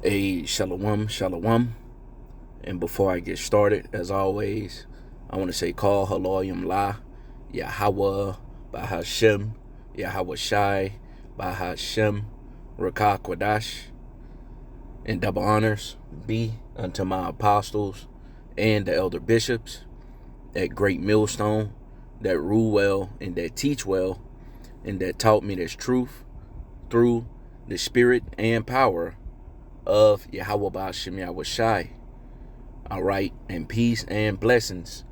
A shalom, shalom. And before I get started, as always, I want to say call Haloyim La, Yahweh, Bahashem, Yahweh Shai, Bahashem, Rakah Kwadash, and double honors be unto my apostles and the elder bishops, that great millstone, that rule well and that teach well, and that taught me this truth through the spirit and power of Yahweh Ba'ashem Yahweh Shai. All right, and peace and blessings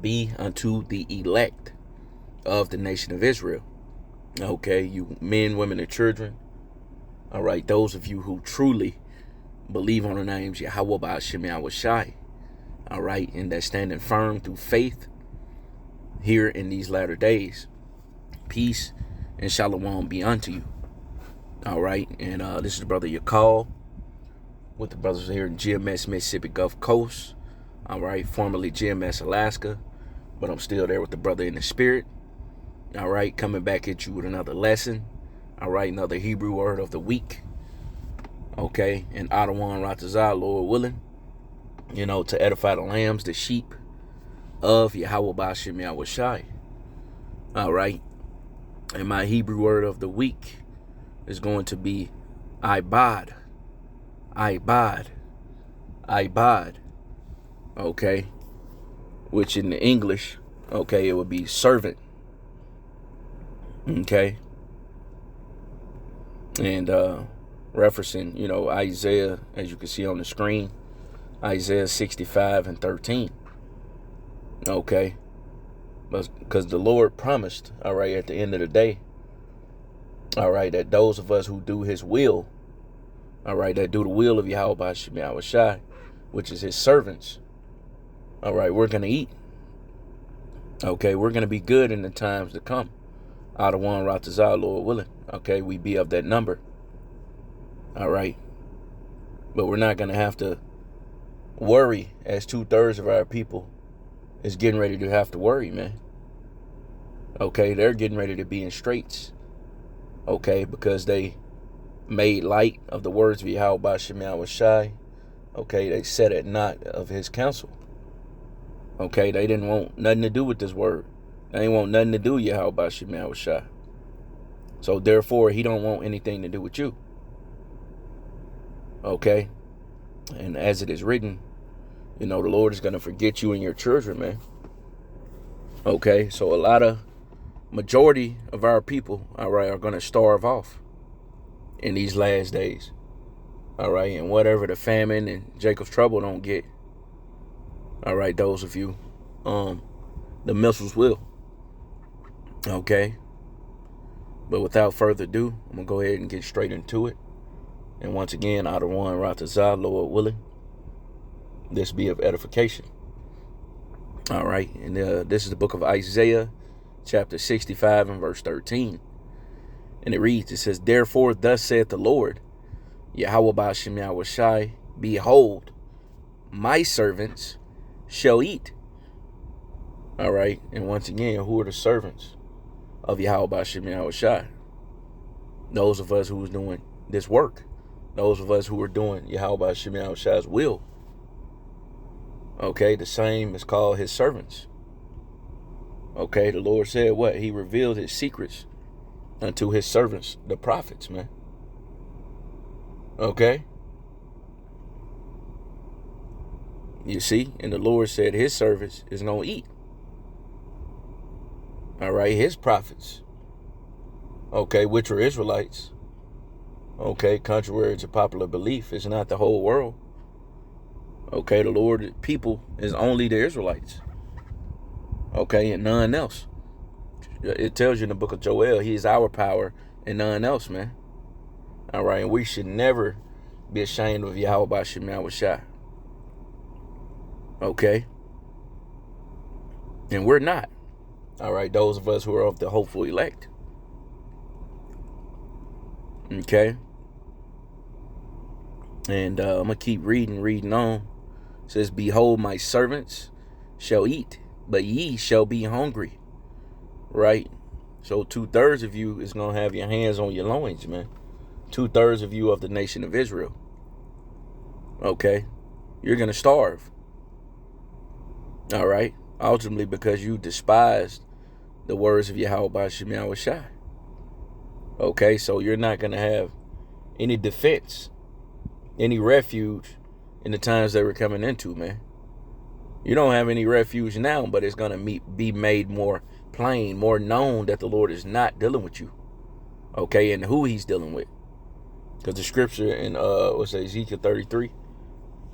be unto the elect of the nation of Israel. Okay, you men, women, and children. All right, those of you who truly believe on the names Yahweh Ba'ashem Yahweh Shai. All right, and that standing firm through faith here in these latter days. Peace and shalom be unto you. All right, and this is the brother Yakal with the brothers here in GMS Mississippi Gulf Coast. All right, formerly GMS Alaska, but I'm still there with the brother in the spirit. All right, coming back at you with another lesson. All right, another Hebrew word of the week. Okay, and Adawan Ratazah, Lord willing, to edify the lambs, the sheep of Yahweh Ba'ashem Yahweh Shai. All right, and my Hebrew word of the week is going to be Ihbad. Ihbad. Okay, which in the English, okay, it would be servant. Okay, and referencing, Isaiah, as you can see on the screen, Isaiah 65:13. Okay, because the Lord promised, all right, at the end of the day, all right, that those of us who do His will, all right, that do the will of Yahweh Ba'ashem Yahweh Shai, which is His servants, all right, we're going to eat. Okay, we're going to be good in the times to come. Adawan Ratazah, Lord willing. Okay, we be of that number. All right. But we're not going to have to worry as 2/3 of our people is getting ready to have to worry, man. Okay, they're getting ready to be in straits. Okay, because they made light of the words of Yahweh Ba'ashem Yahweh Shai. Okay, they set at naught of His counsel. Okay, they didn't want nothing to do with this word. They didn't want nothing to do with Yahweh Ba'ashem Yahweh Shai. So therefore, He don't want anything to do with you. Okay, and as it is written, the Lord is going to forget you and your children, man. Okay, so majority of our people, all right, are going to starve off in these last days. All right, and whatever the famine and Jacob's trouble don't get, all right, those of you, the missiles will. Okay, but without further ado, I'm going to go ahead and get straight into it. And once again, Adawan Ratazah, Lord willing, this be of edification. All right, and this is the book of Isaiah, chapter 65 and verse 13. And it reads, it says, "Therefore thus saith the Lord, Yahweh Ba'ashem Yahweh Shai, behold, my servants shall eat." All right, and once again, who are the servants of Yahweh Ba'ashem Yahweh Shai? Those of us who was doing this work. Those of us who are doing Yahweh Ba'ashem Yahweh Shai's will. Okay, the same is called His servants. Okay, the Lord said what? He revealed His secrets unto His servants, the prophets, man. Okay? You see? And the Lord said His servants is going to eat. All right, His prophets. Okay, which are Israelites. Okay, contrary to popular belief, it's not the whole world. Okay, the Lord's people is only the Israelites. Okay, and none else. It tells you in the book of Joel, He is our power and none else, man. All right, and we should never be ashamed of Yahweh Ba'ashem Yahweh Shai. Okay? And we're not. All right, those of us who are of the hopeful elect. Okay? And I'm going to keep reading on. It says, "Behold, my servants shall eat, but ye shall be hungry." Right? So 2/3 of you is going to have your hands on your loins, man. 2/3 of you of the nation of Israel. Okay? You're going to starve. All right? Ultimately because you despised the words of Yahweh Shemiah Shai. Okay? So you're not going to have any defense, any refuge in the times that we're coming into, man. You don't have any refuge now, but it's going to be made more plain, more known that the Lord is not dealing with you. Okay? And who he's dealing with. Because the scripture in Ezekiel 33,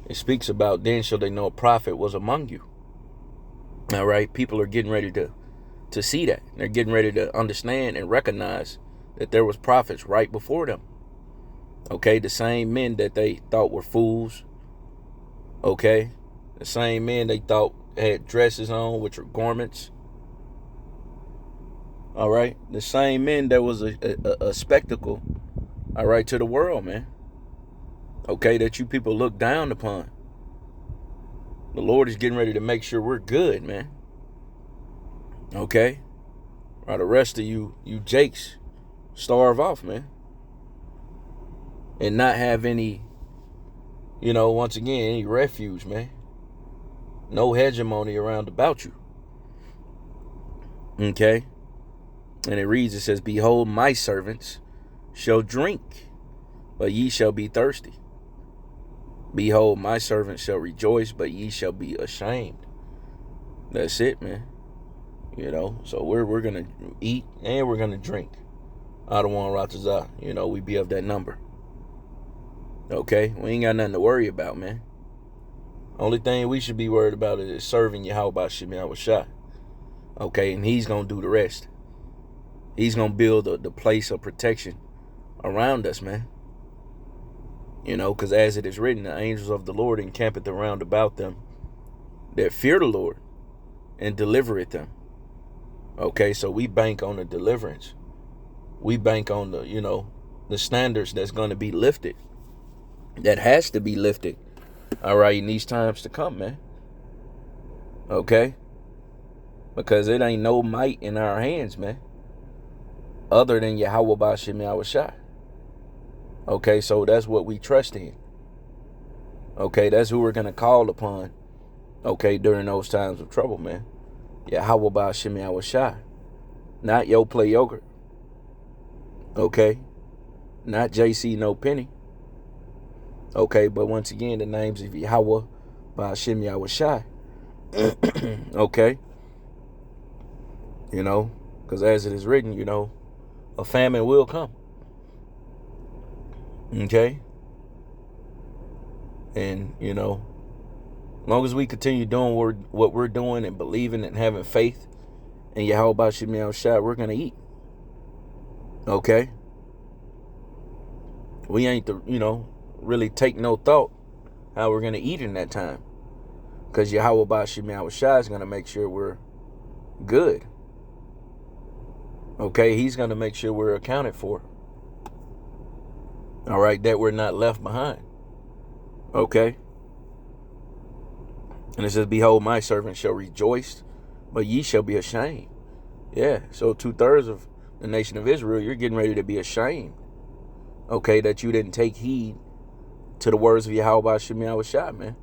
it speaks about, then shall they know a prophet was among you. All right, people are getting ready to see that. They're getting ready to understand and recognize that there was prophets right before them. Okay, the same men that they thought were fools. Okay, the same men they thought had dresses on, which were garments. All right, the same men that was a spectacle. All right, to the world, man. Okay, that you people look down upon. The Lord is getting ready to make sure we're good, man. Okay? While the rest of you jakes starve off, man. And not have any, once again, any refuge, man. No hegemony around about you. Okay? And it reads, it says, behold, my servants shall drink, but ye shall be thirsty. Behold, my servants shall rejoice, but ye shall be ashamed. That's it, man. So we're gonna eat and we're gonna drink. Adawan Ratazah, we be of that number. Okay, we ain't got nothing to worry about, man. Only thing we should be worried about is serving Yahweh Shemiah Shai. Okay, and he's gonna do the rest. He's gonna build the place of protection around us, man. Because as it is written, the angels of the Lord encampeth around about them that fear the Lord and delivereth them. Okay, so we bank on the deliverance. We bank on the standards that's going to be lifted. That has to be lifted. All right, in these times to come, man. Okay? Because it ain't no might in our hands, man. Other than Yahweh Shemiah Shai. Okay, so that's what we trust in. Okay, that's who we're going to call upon. Okay, during those times of trouble, man. Yahweh Shemiah Shai. Not Yo Play Yogurt. Okay? Not JC No Penny. Okay, but once again, the names of Yahweh Shemiah Shai. Okay? Because as it is written, a famine will come. Okay? And, as long as we continue doing what we're doing and believing and having faith in Yahweh Shemiah Shai, we're going to eat. Okay? We ain't really take no thought how we're going to eat in that time. Because Yahweh Shemiah Shai is going to make sure we're good. Okay? He's going to make sure we're accounted for. All right? That we're not left behind. Okay? And it says, behold, my servant shall rejoice, but ye shall be ashamed. Yeah, so 2/3 of the nation of Israel, you're getting ready to be ashamed. Okay, that you didn't take heed to the words of Yahweh Shemiah Shai, man.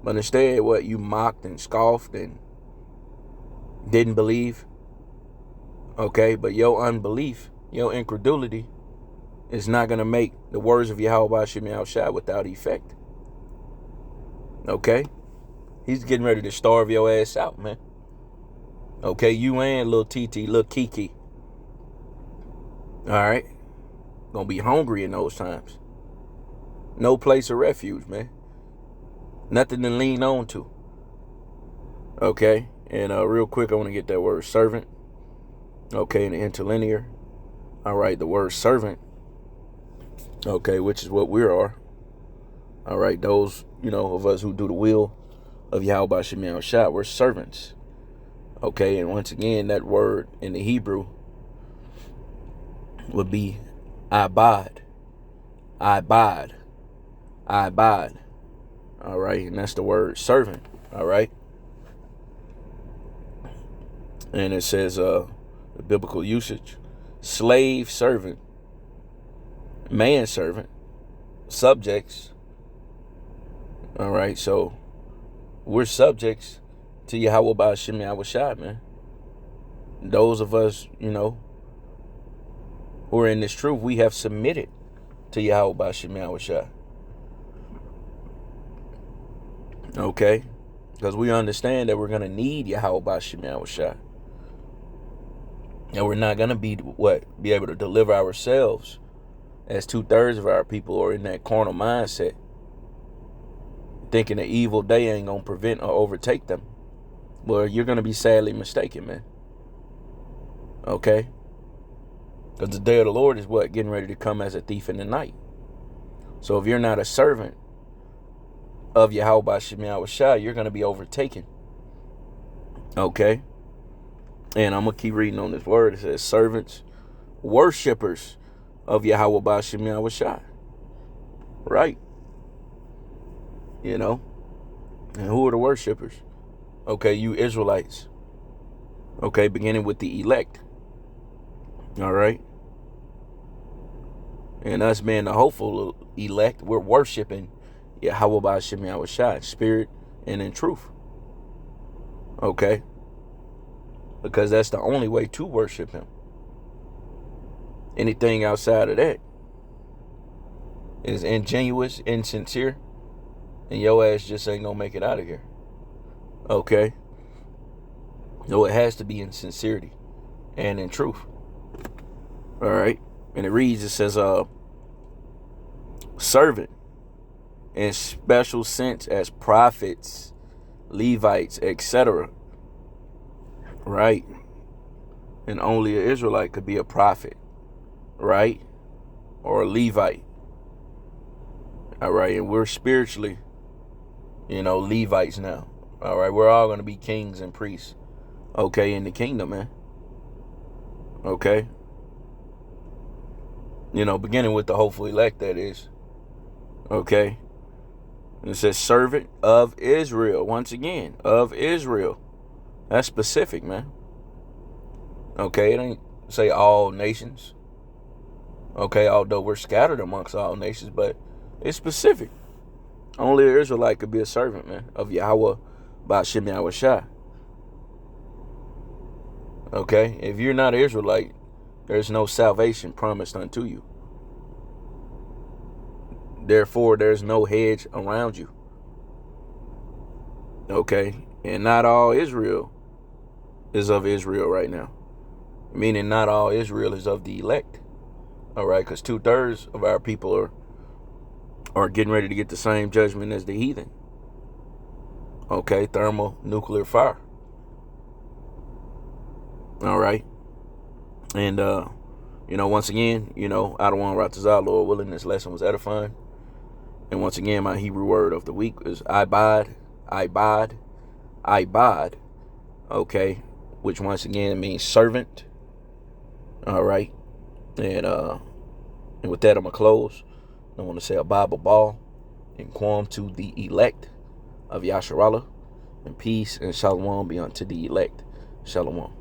But instead, you mocked and scoffed and didn't believe. Okay, but your unbelief, your incredulity is not going to make the words of Yahweh Shemiah Shai without effect. Okay? He's getting ready to starve your ass out, man. Okay, you and little TT, little Kiki. All right? Gonna be hungry in those times. No place of refuge, man. Nothing to lean on to. Okay? And real quick, I want to get that word servant. Okay, in the interlinear. All right, the word servant. Okay, which is what we are. All right, those, of us who do the will of Yahweh Shemiah Shai, we're servants. Okay, and once again, that word in the Hebrew would be Ihbad. Ihbad. Ihbad. All right, and that's the word servant. All right. And it says, the biblical usage, slave, servant, manservant, subjects, All right, so we're subjects to Yahweh Ba'ashem Yahushua, man. Those of us, who are in this truth, we have submitted to Yahweh Ba'ashem Yahushua. Okay? Because we understand that we're going to need Yahweh Ba'ashem Yahushua. And we're not going to be able to deliver ourselves as 2/3 of our people are in that carnal mindset, thinking the evil day ain't going to prevent or overtake them. Well, you're going to be sadly mistaken, man. Okay? Because the day of the Lord is getting ready to come as a thief in the night. So if you're not a servant of Yahweh Ba'ashem Yahushua, you're going to be overtaken. Okay? And I'm going to keep reading on this word. It says, servants, worshipers of Yahweh Ba'ashem Yahushua. Right? And who are the worshipers? Okay, you Israelites. Okay, beginning with the elect. All right? And us being the hopeful elect, we're worshiping Yahweh Ba'ashem Yahushua in spirit and in truth. Okay? Because that's the only way to worship him. Anything outside of that is ingenuous, insincere, and your ass just ain't gonna make it out of here. Okay? No, it has to be in sincerity and in truth. All right? And it reads, it says, servant in special sense as prophets, Levites, etc. Right? And only an Israelite could be a prophet. Right? Or a Levite. All right? And we're spiritually, Levites now. All right? We're all going to be kings and priests. Okay? In the kingdom, man. Okay? Beginning with the hopeful elect, that is. Okay? And it says servant of Israel. Once again, of Israel. That's specific, man. Okay? It ain't say all nations. Okay? Although we're scattered amongst all nations, but it's specific. Only an Israelite could be a servant, man, of Yahweh Ba'ashem Yahushua. Okay? If you're not an Israelite, there's no salvation promised unto you. Therefore, there's no hedge around you. Okay? And not all Israel is of Israel right now. Meaning not all Israel is of the elect. All right? Because 2/3 of our people are getting ready to get the same judgment as the heathen. Okay? Thermonuclear fire. All right? And, once again, Adawan Ratazah, Lord willing, this lesson was edifying. And once again, my Hebrew word of the week is Ihbad. Okay? Which once again means servant. All right? And with that, I'm going to close. I want to say a Bible ball and quam to the elect of Yasharallah. And peace and shalom be unto the elect. Shalom.